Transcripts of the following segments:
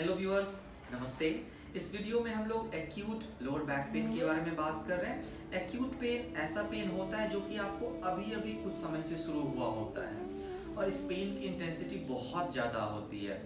Hello viewers, नमस्ते। इस video में हम लोग एक्यूट लोअर बैक पेन के बारे में बात कर रहे हैं। एक्यूट पेन ऐसा पेन होता है जो कि आपको अभी अभी कुछ समय से शुरू हुआ होता है और इस पेन की इंटेंसिटी बहुत ज़्यादा होती है।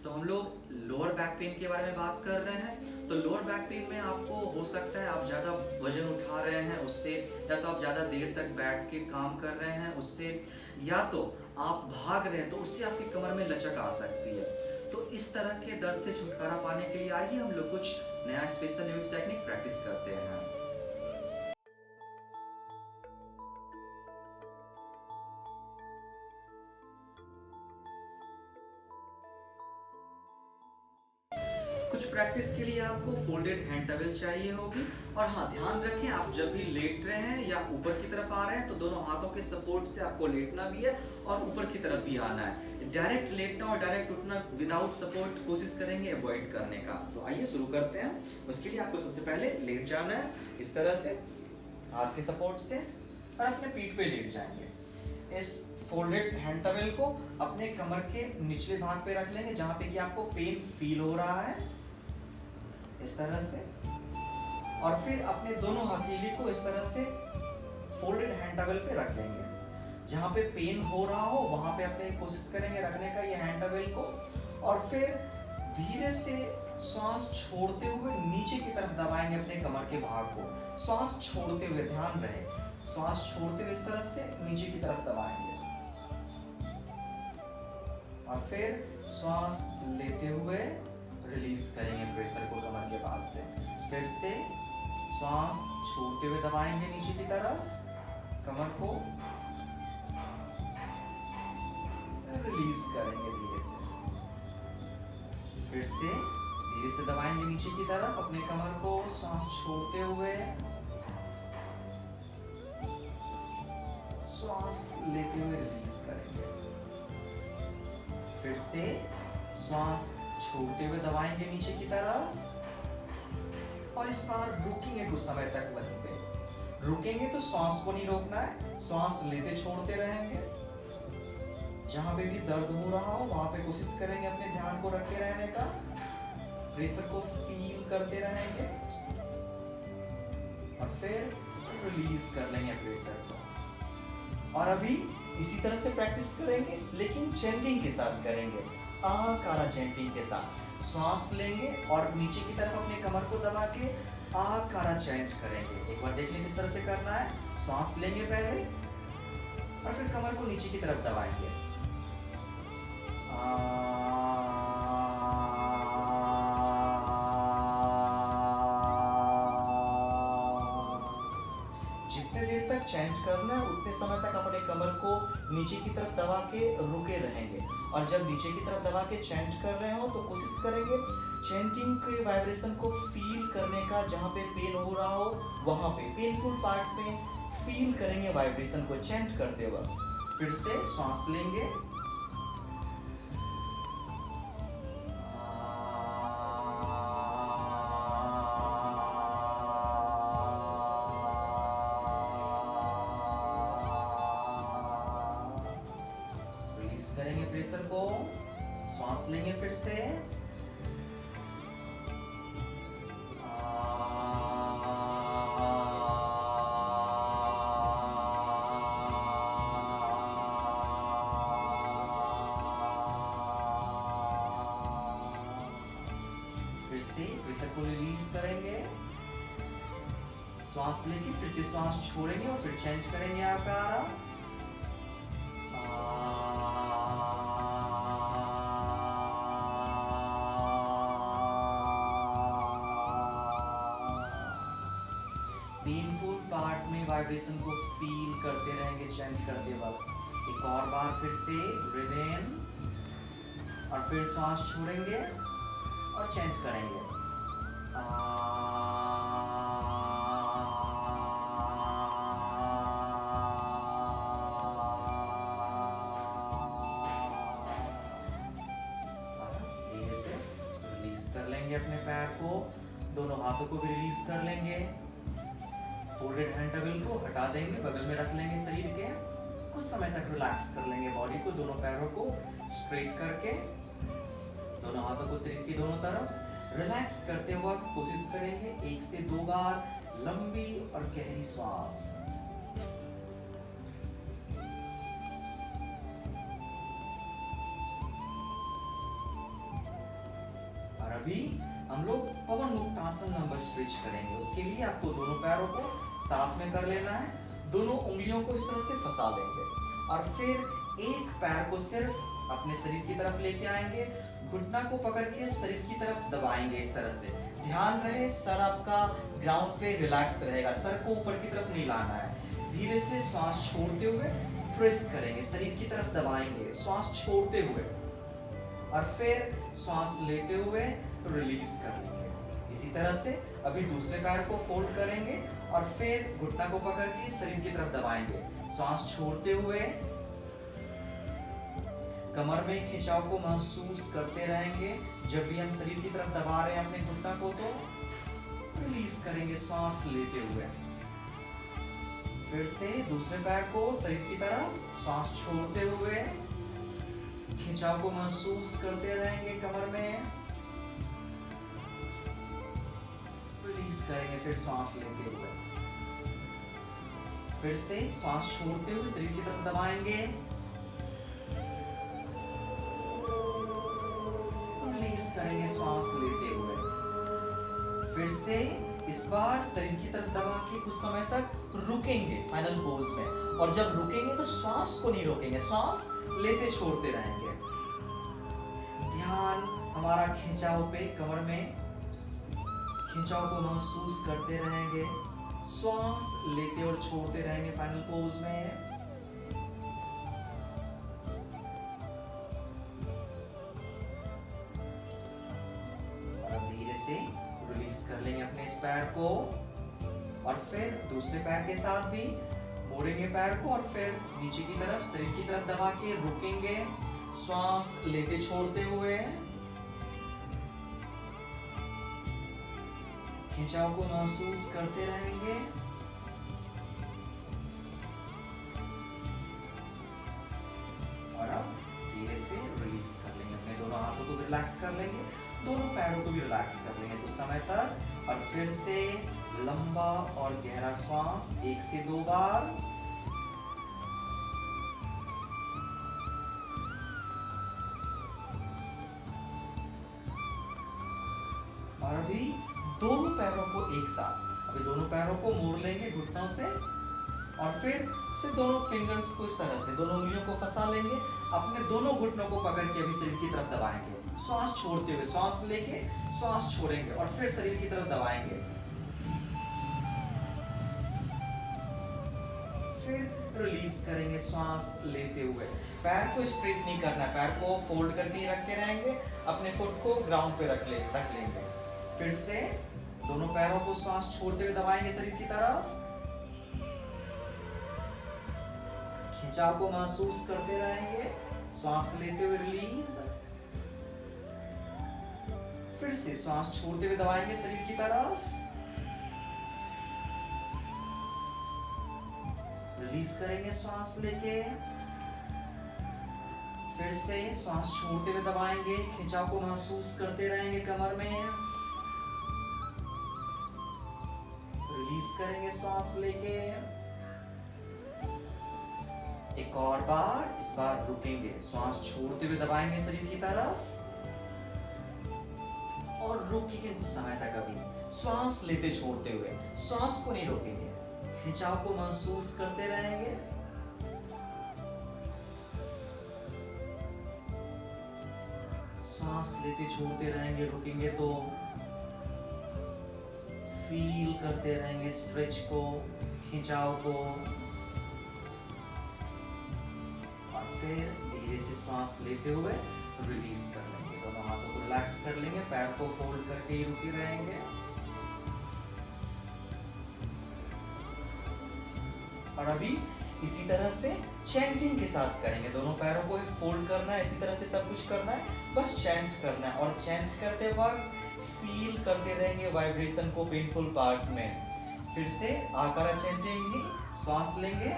तो हम लोग लोअर बैक पेन के बारे में बात कर रहे हैं। तो लोअर बैक पेन में आपको हो सकता है आप ज़्यादा वजन उठा रहे हैं उससे, या तो आप ज़्यादा देर तक बैठ के काम कर रहे हैं उससे, या तो आप भाग रहे हैं तो उससे आपकी कमर में लचक आ सकती है। तो इस तरह के दर्द से छुटकारा पाने के लिए आइए हम लोग कुछ नया स्पेशल यूनिक टेक्निक प्रैक्टिस करते हैं। कुछ प्रैक्टिस के लिए आपको फोल्डेड हैंड टॉवेल चाहिए होगी। और हाँ, ध्यान रखें आप जब भी लेट रहे हैं या ऊपर की तरफ आ रहे हैं तो दोनों हाथों के सपोर्ट से आपको लेटना भी है और ऊपर की तरफ भी आना है। डायरेक्ट लेटना और डायरेक्ट उठना विदाउट सपोर्ट कोशिश करेंगे अवॉइड करने का। तो आइए शुरू करते हैं। उसके लिए आपको सबसे पहले लेट जाना है इस तरह से हाथ के सपोर्ट से और अपने पीठ पे लेट जाएंगे। इस फोल्डेड हैंड टॉवेल को अपने कमर के निचले भाग पे रख लेंगे जहाँ पे कि आपको पेन फील हो रहा है, इस तरह से। और फिर अपने दोनों हथेली को इस तरह से फोल्डेड हैंड टॉवेल पे रख लेंगे। जहाँ पे पेन हो रहा हो वहाँ पे अपने कोशिश करेंगे रखने का ये हैंड टॉवेल को। और फिर धीरे से श्वास छोड़ते हुए नीचे की तरफ दबाएंगे अपने कमर के भाग को। श्वास छोड़ते हुए, ध्यान रहे, श्वास छोड़ते हुए इस तरह से नीचे की तरफ दबाएंगे और फिर श्वास लेते हुए रिलीज करेंगे प्रेशर को कमर के पास से। फिर से श्वास छोड़ते हुए दबाएंगे नीचे की तरफ कमर को, रिलीज करेंगे धीरे से। फिर से धीरे से दबाएंगे नीचे की तरफ अपने कमर को, श्वास छोड़ते हुए, श्वास लेते हुए रिलीज करेंगे। फिर से श्वास छोड़ते हुए दबाएंगे नीचे की तरफ और इस बार रुकेंगे कुछ समय तक वहीं पे। रुकेंगे तो श्वास को नहीं रोकना है, श्वास लेते छोड़ते रहेंगे। जहां पे भी दर्द हो रहा हो वहां पे कोशिश करेंगे अपने ध्यान को रखे रहने का, प्रेशर को फील करते रहेंगे और फिर रिलीज कर लेंगे प्रेशर को। और अभी इसी तरह से प्रैक्टिस करेंगे लेकिन चैंटिंग के साथ करेंगे, आकारा चैंटिंग के साथ। श्वास लेंगे और नीचे की तरफ अपने कमर को दबा के आकारा चैंट करेंगे। एक बार देख लें किस तरह से करना है। श्वास लेंगे पहले और फिर कमर को नीचे की तरफ दबाएंगे। जितने देर तक चैंट करना है उतने समय तक अपने कमर को नीचे की तरफ दबा के रुके रहेंगे। और जब नीचे की तरफ दबा के चैंट कर रहे हो तो कोशिश करेंगे चैंटिंग के वाइब्रेशन को फील करने का। जहाँ पे पेन हो रहा हो वहाँ पे पेनफुल पार्ट में फील करेंगे वाइब्रेशन को चैंट करते वक्त। फिर से श्वास लेंगे, करेंगे प्रेशर को, श्वास लेंगे फिर से, फिर से प्रेशर को रिलीज करेंगे। श्वास लेके फिर से श्वास छोड़ेंगे और फिर चैंट करेंगे आकारा। पेनफुल पार्ट में वाइब्रेशन को फील करते रहेंगे चैंट करते वक्त। एक और बार फिर से ब्रीथ इन और फिर श्वास छोड़ेंगे और चैंट करेंगे। धीरे से रिलीज कर लेंगे अपने पैर को, दोनों हाथों को भी रिलीज कर लेंगे। फोल्डेड हैंड टॉवेल को हटा देंगे, बगल में रख लेंगे शरीर के। कुछ समय तक रिलैक्स कर लेंगे बॉडी को, दोनों पैरों को स्ट्रेट करके दोनों हाथों को शरीर की दोनों तरफ रिलैक्स करते हुए कोशिश करेंगे 1 से 2 बार लंबी और गहरी श्वास। और अभी हम लोग पवन मुक्तासन लंबा स्ट्रेच करेंगे। उसके लिए आपको दोनों पैरों को साथ में कर लेना है, दोनों उंगलियों को इस तरह से फंसा लेंगे और फिर एक पैर को सिर्फ अपने शरीर की तरफ लेके आएंगे, घुटना को पकड़ के शरीर की तरफ दबाएंगे इस तरह से। ध्यान रहे सर आपका ग्राउंड पे रिलैक्स रहेगा, सर को ऊपर की तरफ नहीं लाना है। धीरे से श्वास छोड़ते हुए प्रेस करेंगे, शरीर की तरफ दबाएंगे श्वास छोड़ते हुए और फिर श्वास लेते हुए रिलीज कर लेंगे। इसी तरह से अभी दूसरे पैर को फोल्ड करेंगे और फिर घुटना को पकड़ के शरीर की तरफ दबाएंगे, श्वास छोड़ते हुए कमर में खिंचाव को महसूस करते रहेंगे। जब भी हम शरीर की तरफ दबा रहे हैं अपने घुटना को तो रिलीज करेंगे श्वास लेते हुए। फिर से दूसरे पैर को शरीर की तरफ श्वास छोड़ते हुए खिंचाव को महसूस करते रहेंगे कमर में, रिलीज करेंगे फिर श्वास लेते हुए। फिर से श्वास छोड़ते हुए शरीर की तरफ दबाएंगे, रिलीज करेंगे श्वास लेते हुए। फिर से इस बार शरीर की तरफ दबा के कुछ समय तक रुकेंगे फाइनल पोज में, और जब रुकेंगे तो श्वास को नहीं रोकेंगे, श्वास लेते छोड़ते रहेंगे। ध्यान हमारा खिंचाव पे, कमर में खिंचाव को महसूस करते रहेंगे, श्वास लेते और छोड़ते रहेंगे फाइनल पोज में। रिलीज कर लेंगे अपने इस पैर को और फिर दूसरे पैर के साथ भी मोड़ेंगे पैर को और फिर नीचे की तरफ शरीर की तरफ दबा के रुकेंगे, श्वास लेते छोड़ते हुए खिंचाव को महसूस करते रहेंगे। और अब धीरे से रिलीज कर लेंगे, अपने दोनों हाथों को रिलैक्स कर लेंगे, दोनों पैरों को भी रिलैक्स कर लेंगे कुछ समय तक। और फिर से लंबा और गहरा श्वास 1 से 2 बार। और अभी दोनों पैरों को एक साथ, अभी दोनों पैरों को मोड़ लेंगे घुटनों से और फिर से दोनों फिंगर्स को इस तरह से दोनों उंगलियों को फंसा लेंगे, अपने दोनों घुटनों को पकड़ के अभी शरीर की तरफ दबाएंगे, श्वास छोड़ते हुए, श्वास लेके श्वास छोड़ेंगे और फिर शरीर की तरफ दबाएंगे। फिर रिलीज करेंगे श्वास लेते हुए। पैर को स्ट्रेट नहीं करना, पैर को फोल्ड करके ही रखे रहेंगे, अपने फुट को ग्राउंड पे रख लेंगे। फिर से दोनों पैरों को श्वास छोड़ते हुए दबाएंगे शरीर की तरफ, खिंचाव को महसूस करते रहेंगे, श्वास लेते हुए रिलीज। फिर से श्वास छोड़ते हुए दबाएंगे शरीर की तरफ, रिलीज करेंगे श्वास लेके। फिर से श्वास छोड़ते हुए दबाएंगे, खिंचाव को महसूस करते रहेंगे कमर में, रिलीज करेंगे श्वास लेके। एक और बार, इस बार रुकेंगे, श्वास छोड़ते हुए दबाएंगे शरीर की तरफ और रोकेंगे कुछ समय तक, अभी श्वास लेते छोड़ते हुए, श्वास को नहीं रोकेंगे, खिंचाव को महसूस करते रहेंगे। श्वास लेते छोड़ते रहेंगे, रुकेंगे तो फील करते रहेंगे स्ट्रेच को, खिंचाव को। और फिर धीरे से श्वास लेते हुए रिलीज कर लेंगे, दोनों हाथों को रिलैक्स कर लेंगे, पैर को फोल्ड करके ही रुके रहेंगे। और अभी इसी तरह से चैंटिंग के साथ करेंगे, दोनों पैरों को फोल्ड करना है, इसी तरह से सब कुछ करना है, बस चैंट करना है। और चैंट करते वक्त फील करते रहेंगे वाइब्रेशन को पेनफुल पार्ट में। फिर से आकारा चैंटिंग ही, श्वास लेंगे,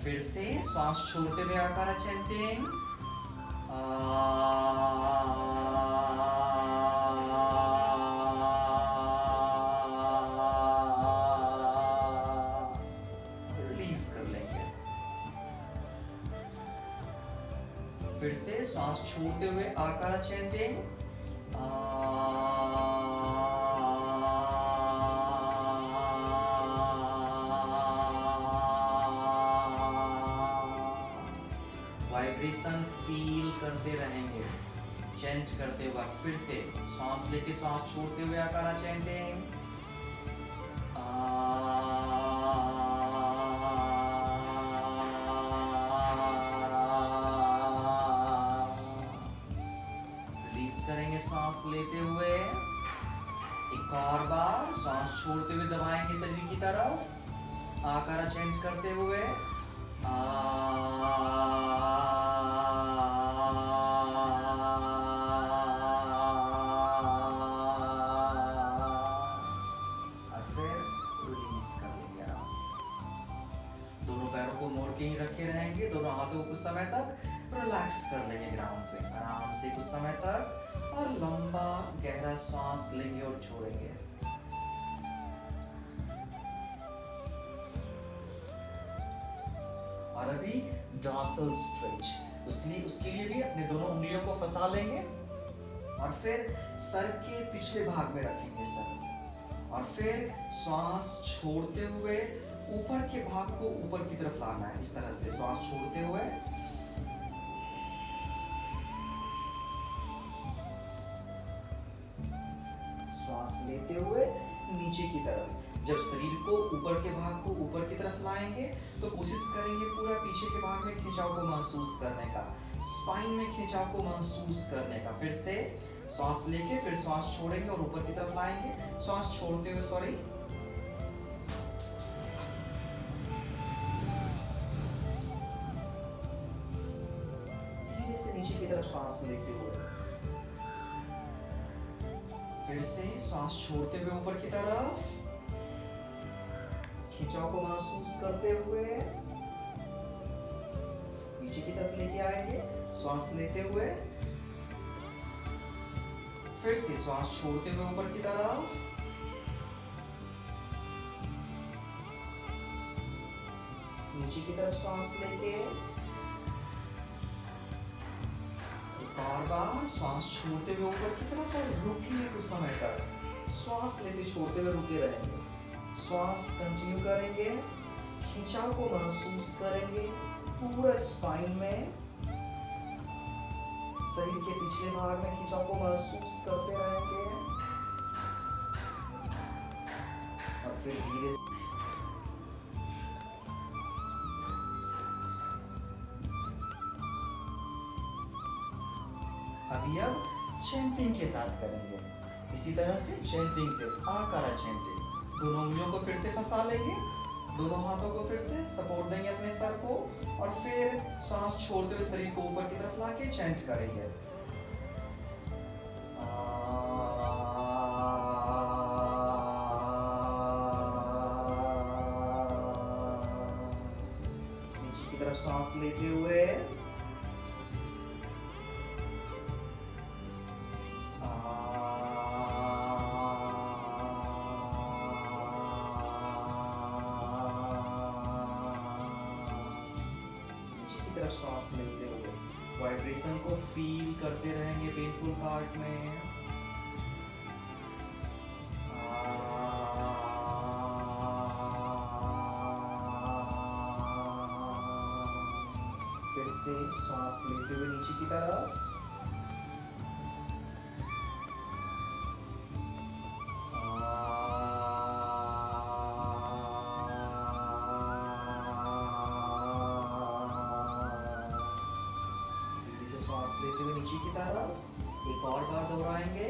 फिर से श्वास छोड़ते हुए आकारा चैंटिंग। रिलीज कर लेंगे। फिर से श्वास छोड़ते हुए आकारा चैंटिंग। वाइब्रेशन फील करते रहेंगे चैंट करते वक्त। फिर से सांस लेके सांस छोड़ते हुए आकारा चैंटिंग। रिलीज करेंगे सांस लेते हुए। एक और बार सांस छोड़ते हुए दबाएंगे शरीर की तरफ आकारा चैंट करते हुए। मोड़ के ही रखे रहेंगे। दोनों हाथों को कुछ समय तक रिलैक्स कर लेंगे ग्राउंड पे आराम से कुछ समय तक, और लंबा गहरा सांस लेंगे और छोड़ेंगे। और अभी डॉर्सल स्ट्रेच, उसके लिए भी अपने दोनों उंगलियों को फंसा लेंगे और फिर सर के पिछले भाग में रखेंगे इस तरह से, और फिर श्वास छोड़ते हुए ऊपर के भाग को ऊपर की तरफ लाना है। इस तरह से श्वास छोड़ते हुए श्वास लेते हुए नीचे की तरफ। जब शरीर को ऊपर के भाग को ऊपर की तरफ लाएंगे तो कोशिश करेंगे पूरा पीछे के भाग में खिंचाव को महसूस करने का, स्पाइन में खिंचाव को महसूस करने का। फिर से श्वास लेके फिर श्वास छोड़ेंगे और ऊपर की तरफ लाएंगे। श्वास छोड़ते हुए सॉरी नीचे की तरफ श्वास लेते हुए, फिर से श्वास छोड़ते हुए ऊपर की तरफ खिंचाव को महसूस करते हुए नीचे की तरफ लेके आएंगे। श्वास लेते हुए फिर से श्वास छोड़ते हुए ऊपर की तरफ, नीचे की तरफ श्वास लेके बार श्वास छोड़ते हुए ऊपर की तरफ और रुकिए कुछ समय तक। श्वास लेते छोड़ते हुए रुके रहेंगे। श्वास कंटिन्यू करेंगे, खिंचाव को महसूस करेंगे पूरा स्पाइन में, शरीर के पिछले भाग में खिंचाव को महसूस करते रहेंगे और फिर धीरे से अभी अब चैंटिंग के साथ करेंगे। इसी तरह से चैंटिंग से आकारा चैंटिंग, दोनों उंगलियों को फिर से फंसा लेंगे, दोनों हाथों को फिर से सपोर्ट देंगे अपने सर को, और फिर सांस छोड़ते हुए शरीर को ऊपर की तरफ लाके चैंट करेंगे। नीचे की तरफ सांस लेते हुए श्वास लेते हुए वाइब्रेशन को फील करते रहेंगे पेनफुल पार्ट में। फिर से श्वास लेते हुए नीचे की तरफ, श्वास लेते हुए नीचे की तरफ एक और बार दोहराएंगे।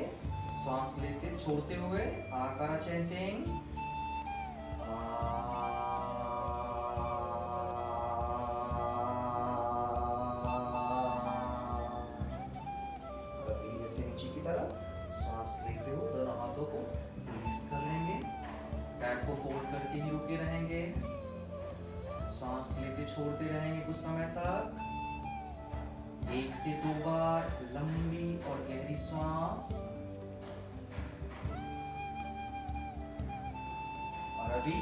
श्वास लेते छोड़ते हुए आकारा चैंटिंग। धीरे से नीचे की तरफ श्वास लेते हुए दोनों हाथों को रिलीज कर लेंगे। पैर को फोल्ड करके ही रुके रहेंगे। सांस लेते छोड़ते रहेंगे कुछ समय तक। 1 से 2 बार लंबी और गहरी सांस। और अभी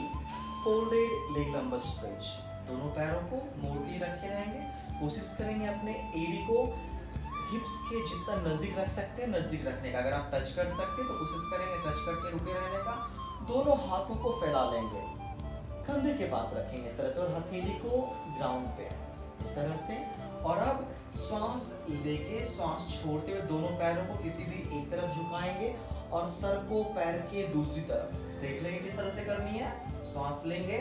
फोल्डेड लेग लंबर स्ट्रेच, दोनों पैरों को मोड़ के रखे रहेंगे। कोशिश करेंगे अपने एड़ी को हिप्स के जितना नजदीक रख सकते हैं नजदीक रखने का। अगर आप टच कर सकते हैं तो कोशिश करेंगे टच करके रुके रहने का। दोनों हाथों को फैला लेंगे, कंधे के पास रखेंगे इस तरह से, और हथेली को ग्राउंड पे इस तरह से। और अब श्वास लेके श्वास छोड़ते हुए दोनों पैरों को किसी भी एक तरफ झुकाएंगे और सर को पैर के दूसरी तरफ। देख लेंगे किस तरह से करनी है। श्वास लेंगे,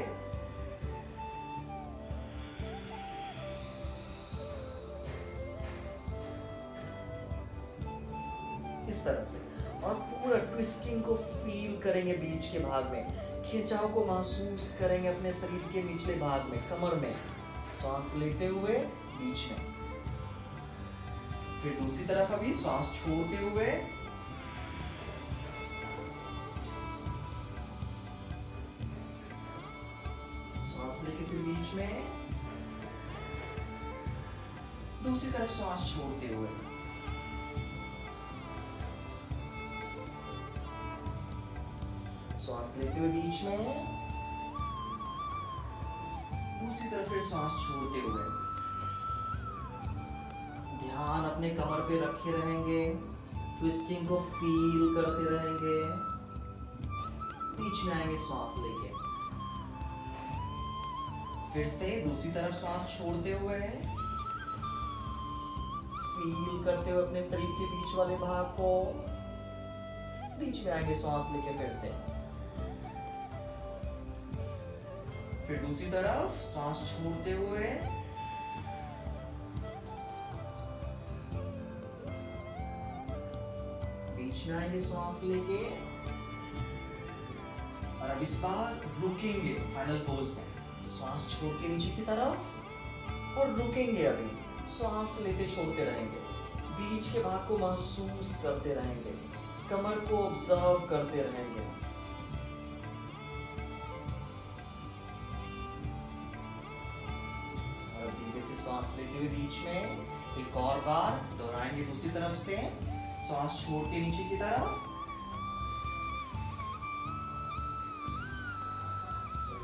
इस तरह से, और पूरा ट्विस्टिंग को फील करेंगे। बीच के भाग में खिंचाव को महसूस करेंगे अपने शरीर के निचले भाग में, कमर में। श्वास लेते हुए बीच में, फिर दूसरी तरफ अभी श्वास छोड़ते हुए, श्वास लेके फिर बीच में, दूसरी तरफ श्वास छोड़ते हुए। श्वास लेते हुए बीच में, दूसरी तरफ फिर श्वास छोड़ते हुए। ध्यान अपने कमर पे रखे रहेंगे, ट्विस्टिंग को फील करते रहेंगे। बीच में आएंगे श्वास लेके, फिर से दूसरी तरफ श्वास छोड़ते हुए, फील करते हुए अपने शरीर के बीच वाले भाग को। बीच में आएंगे श्वास लेके फिर से, फिर दूसरी तरफ श्वास छोड़ते हुए, बीच में आएंगे श्वास लेके। और अब इस बार रुकेंगे फाइनल पोज में, श्वास छोड़ के नीचे की तरफ, और रुकेंगे। अभी श्वास लेते छोड़ते रहेंगे, बीच के भाग को महसूस करते रहेंगे, कमर को ऑब्जर्व करते रहेंगे। श्वास लेते हुए बीच में एक और बार दोहराएंगे दूसरी तरफ से। श्वास छोड़ के नीचे की तरफ,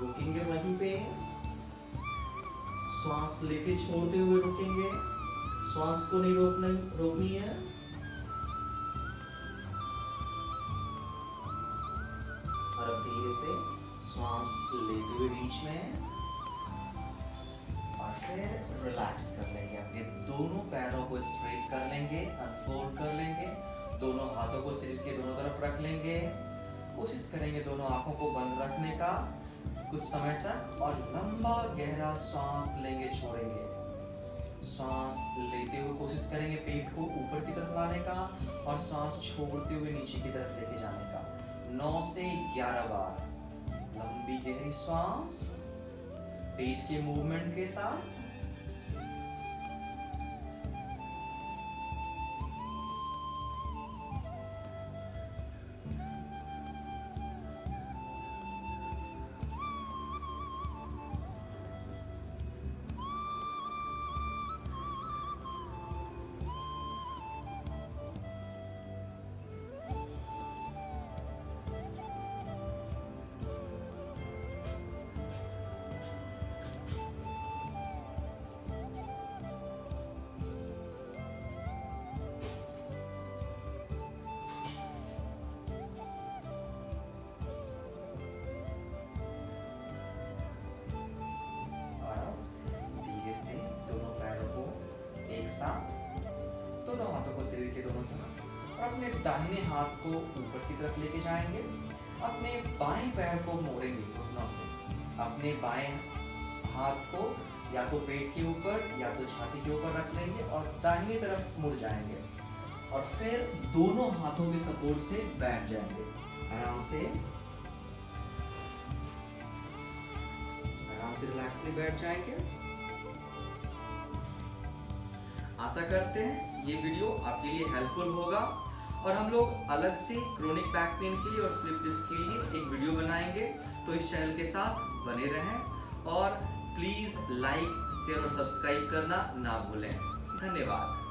रुकेंगे वहीं पे। श्वास लेते छोड़ते हुए रुकेंगे, श्वास को नहीं रोकनी है। और अब धीरे से श्वास लेते हुए बीच में, फिर रिलैक्स कर लेंगे। अपने दोनों पैरों को स्ट्रेट कर लेंगे, अनफोल्ड कर लेंगे, दोनों हाथों को शरीर के दोनों तरफ रख लेंगे। कोशिश करेंगे दोनों आंखों को बंद रखने का कुछ समय तक, और लंबा गहरा श्वास लेंगे, छोड़ेंगे। श्वास लेते हुए कोशिश करेंगे पेट को ऊपर की तरफ लाने का, और श्वास छोड़ते हुए नीचे की तरफ लेके जाने का। 9 से 11 बार लंबी गहरी श्वास पेट के मूवमेंट के साथ। दोनों हाथों को शरीर के दोनों तरफ, और अपने दाहिने हाथ को ऊपर की तरफ लेके जाएंगे। अपने बाएं पैर को मोड़ेंगे घुटनों से। अपने बाएं हाथ को या तो पेट के ऊपर या तो छाती के ऊपर रख लेंगे और दाहिनी तरफ मुड़ जाएंगे, और फिर दोनों हाथों के सपोर्ट से बैठ जाएंगे। आराम से रिलैक्सली बैठ जाएंगे। आशा करते हैं ये वीडियो आपके लिए हेल्पफुल होगा, और हम लोग अलग से क्रोनिक बैक पेन के लिए और स्लिप डिस्क के लिए एक वीडियो बनाएंगे। तो इस चैनल के साथ बने रहें, और प्लीज़ लाइक शेयर और सब्सक्राइब करना ना भूलें। धन्यवाद।